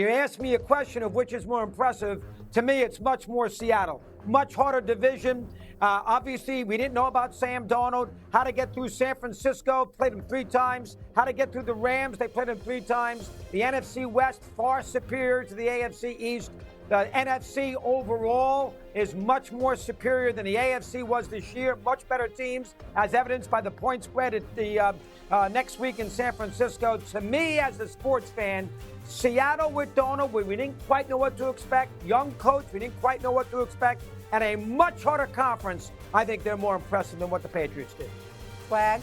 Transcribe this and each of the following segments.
You ask me a question of which is more impressive. To me, it's much more Seattle. Much harder division. Obviously, we didn't know about Sam Darnold, how to get through San Francisco, played him 3 times, how to get through the Rams, they played him 3 times. The NFC West, far superior to the AFC East. The NFC overall is much more superior than the AFC was this year. Much better teams, as evidenced by the point spread at the next week in San Francisco. To me, as a sports fan, Seattle with Darnold, we didn't quite know what to expect. Young coach, we didn't quite know what to expect. And a much harder conference, I think they're more impressive than what the Patriots did. Swag?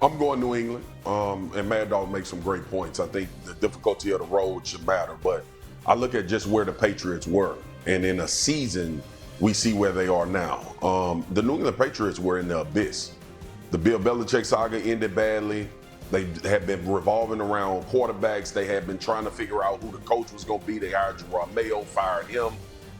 I'm going New England, and Mad Dog makes some great points. I think the difficulty of the road should matter, but I look at just where the Patriots were, and in a season, we see where they are now. The New England Patriots were in the abyss. The Bill Belichick saga ended badly. They had been revolving around quarterbacks. They had been trying to figure out who the coach was going to be. They hired Jerome Mayo, fired him,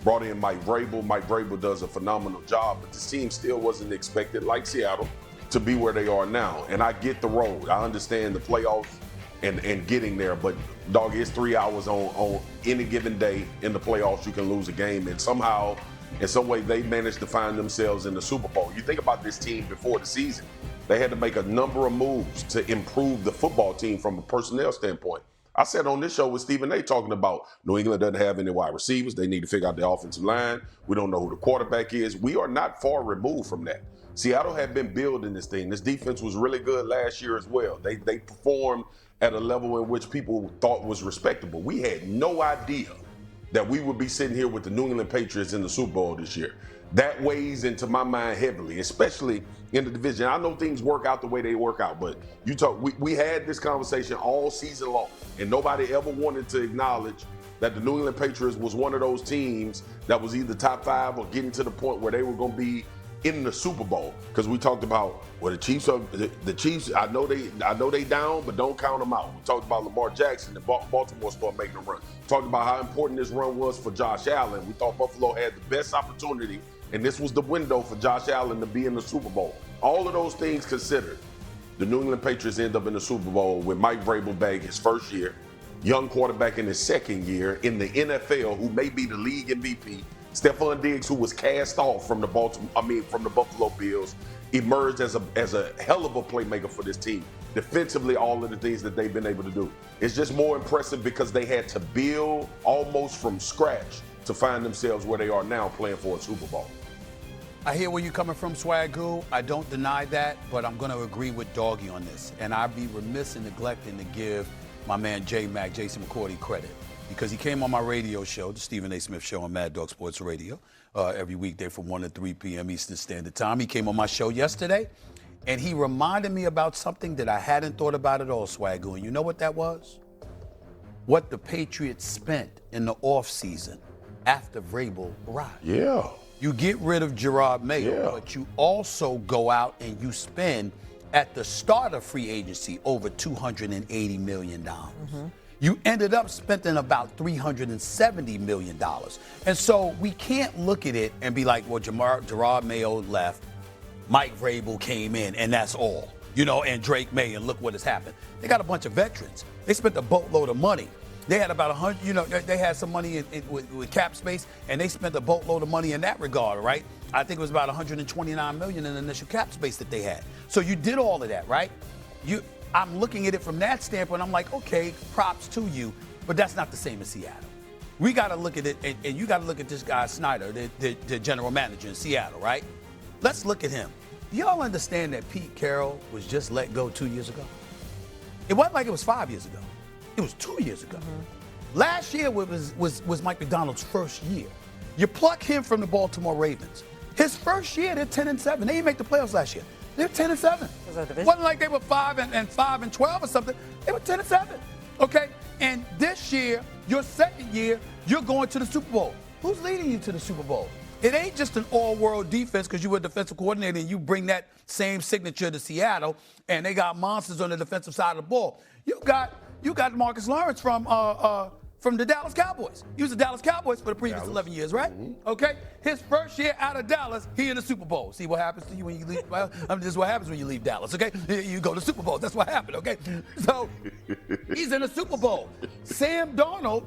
brought in Mike Vrabel. Mike Vrabel does a phenomenal job, but this team still wasn't expected, like Seattle, to be where they are now. And I get the road. I understand the playoffs and getting there, but dog, it's 3 hours on any given day in the playoffs. You can lose a game, and somehow, in some way, they managed to find themselves in the Super Bowl. You think about this team before the season. They had to make a number of moves to improve the football team from a personnel standpoint. I said on this show with Stephen A. talking about New England doesn't have any wide receivers. They need to figure out the offensive line. We don't know who the quarterback is. We are not far removed from that. Seattle had been building this thing. This defense was really good last year as well. They performed at a level in which people thought was respectable. We had no idea that we would be sitting here with the New England Patriots in the Super Bowl this year. That weighs into my mind heavily, especially in the division. I know things work out the way they work out, but we had this conversation all season long, and nobody ever wanted to acknowledge that the New England Patriots was one of those teams that was either top 5 or getting to the point where they were going to be in the Super Bowl. Because we talked about, well, the Chiefs, I know they down, but don't count them out. We talked about Lamar Jackson and Baltimore start making a run. We talked about how important this run was for Josh Allen. We thought Buffalo had the best opportunity, and this was the window for Josh Allen to be in the Super Bowl. All of those things considered, the New England Patriots end up in the Super Bowl with Mike Vrabel back his first year, young quarterback in his second year in the NFL, who may be the league MVP. Stephon Diggs, who was cast off from the Buffalo Bills, emerged as a hell of a playmaker for this team. Defensively, all of the things that they've been able to do. It's just more impressive because they had to build almost from scratch to find themselves where they are now, playing for a Super Bowl. I hear where you're coming from, Swagoo. I don't deny that, but I'm going to agree with Doggy on this. And I'd be remiss in neglecting to give my man Jason McCourty, credit. Because he came on my radio show, the Stephen A. Smith Show on Mad Dog Sports Radio, every weekday from 1 to 3 p.m. Eastern Standard Time. He came on my show yesterday, and he reminded me about something that I hadn't thought about at all, Swagoo. And you know what that was? What the Patriots spent in the offseason after Vrabel arrived. Yeah. You get rid of Gerard Mayo, but you also go out and you spend at the start of free agency over $280 million. Mm-hmm. You ended up spending about $370 million. And so we can't look at it and be like, well, Gerard Mayo left, Mike Vrabel came in, and that's all. And Drake May, and look what has happened. They got a bunch of veterans. They spent a boatload of money. They had about 100, they had some money with cap space, and they spent a boatload of money in that regard, right? I think it was about $129 million in initial cap space that they had. So you did all of that, right? I'm looking at it from that standpoint. I'm like, okay, props to you, but that's not the same as Seattle. We got to look at it, and you got to look at this guy, Snyder, the general manager in Seattle, right? Let's look at him. Do y'all understand that Pete Carroll was just let go 2 years ago? It wasn't like it was 5 years ago. It was 2 years ago. Mm-hmm. Last year was Mike McDonald's first year. You pluck him from the Baltimore Ravens. His first year, they're 10-7. They didn't make the playoffs last year. They're 10-7. It wasn't like they were 5-12 or something. They were 10-7. Okay? And this year, your second year, you're going to the Super Bowl. Who's leading you to the Super Bowl? It ain't just an all-world defense because you were a defensive coordinator and you bring that same signature to Seattle, and they got monsters on the defensive side of the ball. You got Marcus Lawrence from from the Dallas Cowboys. He was the Dallas Cowboys for the previous 11 years, right? Okay? His first year out of Dallas, he in the Super Bowl. See what happens to you when you leave? Well, this is what happens when you leave Dallas, okay? You go to the Super Bowl. That's what happened, okay? So he's in the Super Bowl. Sam Darnold,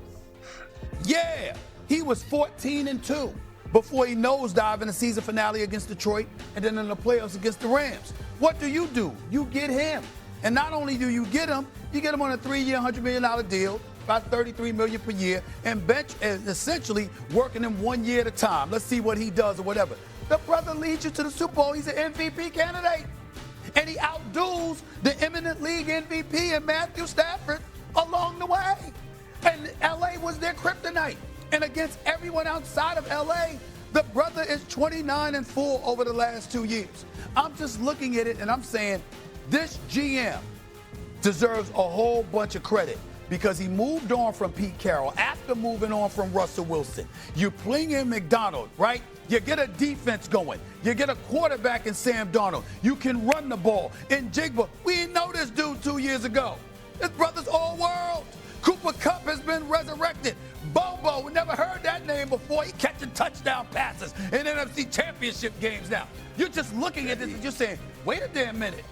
yeah, he was 14-2 before he nosedived in the season finale against Detroit and then in the playoffs against the Rams. What do? You get him. And not only do you get him on a 3-year, $100 million deal, about $33 million per year, and bench is essentially working him 1 year at a time. Let's see what he does or whatever. The brother leads you to the Super Bowl. He's an MVP candidate. And he outduels the eminent league MVP and Matthew Stafford along the way. And LA was their kryptonite. And against everyone outside of LA, the brother is 29-4 over the last 2 years. I'm just looking at it and I'm saying this GM deserves a whole bunch of credit because he moved on from Pete Carroll after moving on from Russell Wilson. You bring in McDonald, right? You get a defense going. You get a quarterback in Sam Darnold. You can run the ball. In Jigba, we didn't know this dude 2 years ago. His brother's all world. Cooper Kupp has been resurrected. Bobo, we never heard that name before. He catching touchdown passes in NFC championship games now. You're just looking at this and you're saying, wait a damn minute.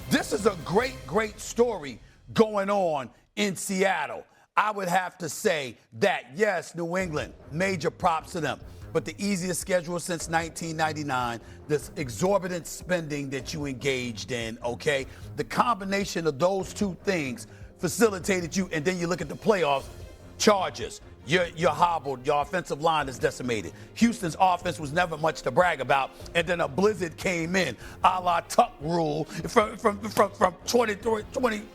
This is a great, great story going on in Seattle. I would have to say that, yes, New England, major props to them. But the easiest schedule since 1999, this exorbitant spending that you engaged in, okay? The combination of those two things facilitated you, and then you look at the playoffs, Chargers. You're hobbled. Your offensive line is decimated. Houston's offense was never much to brag about, and then a blizzard came in, a la Tuck rule from 20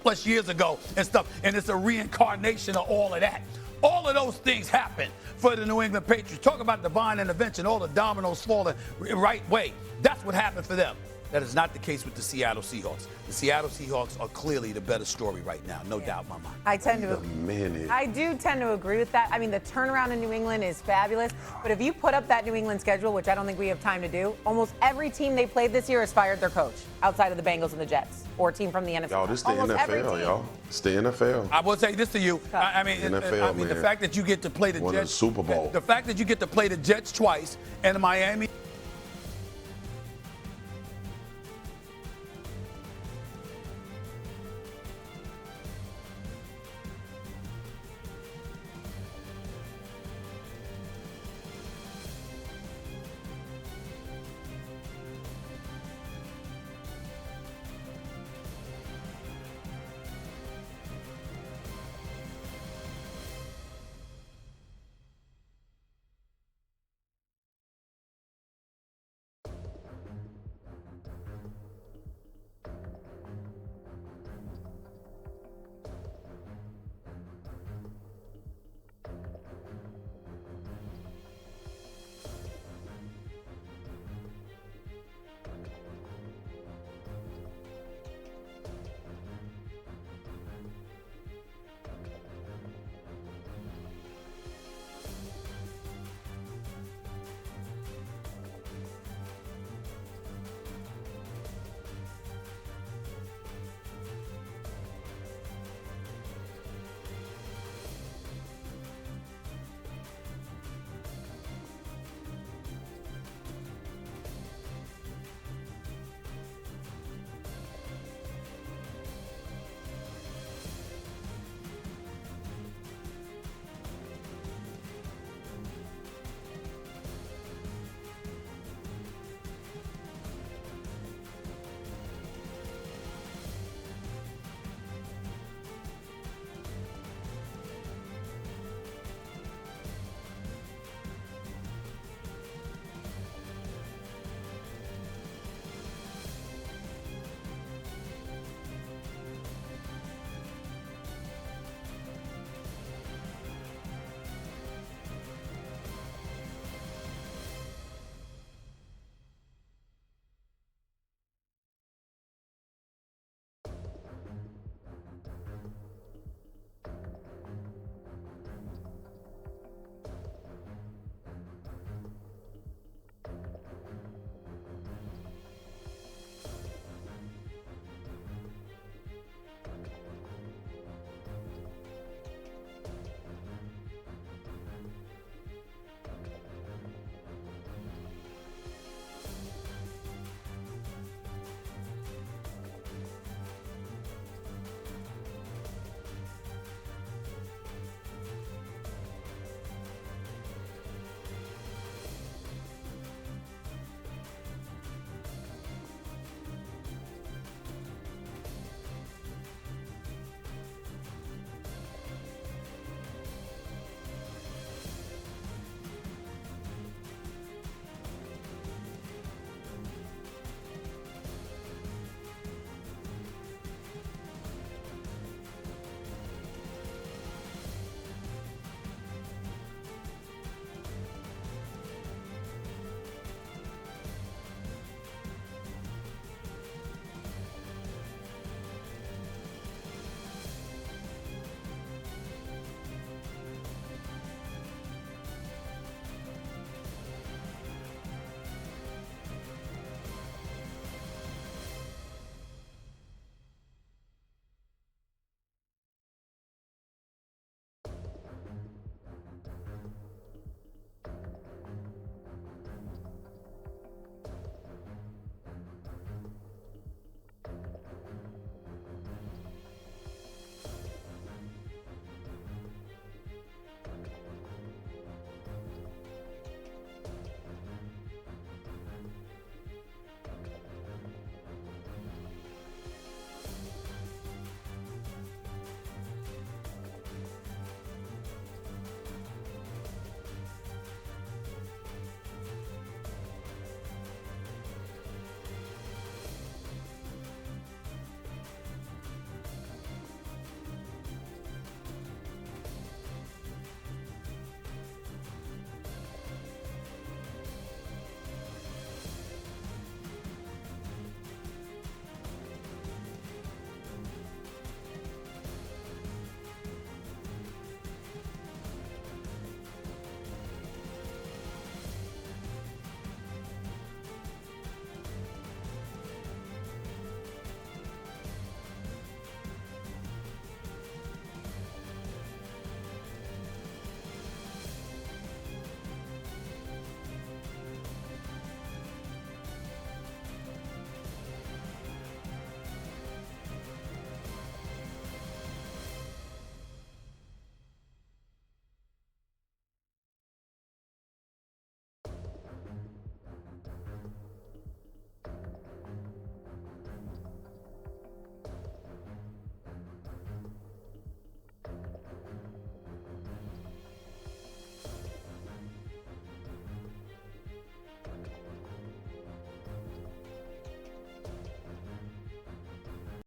plus years ago and stuff, and it's a reincarnation of all of that. All of those things happen for the New England Patriots. Talk about divine intervention, all the dominoes falling right way. That's what happened for them. That is not the case with the Seattle Seahawks. The Seattle Seahawks are clearly the better story right now, no doubt in my mind. I do tend to agree with that. I mean, the turnaround in New England is fabulous, but if you put up that New England schedule, which I don't think we have time to do, almost every team they played this year has fired their coach outside of the Bengals and the Jets or a team from the NFC. Y'all, this the NFL, y'all. It's the NFL. I will say this to you. I mean, NFL, the fact that you get to play the Won Jets, the Super Bowl. The fact that you get to play the Jets twice and the Miami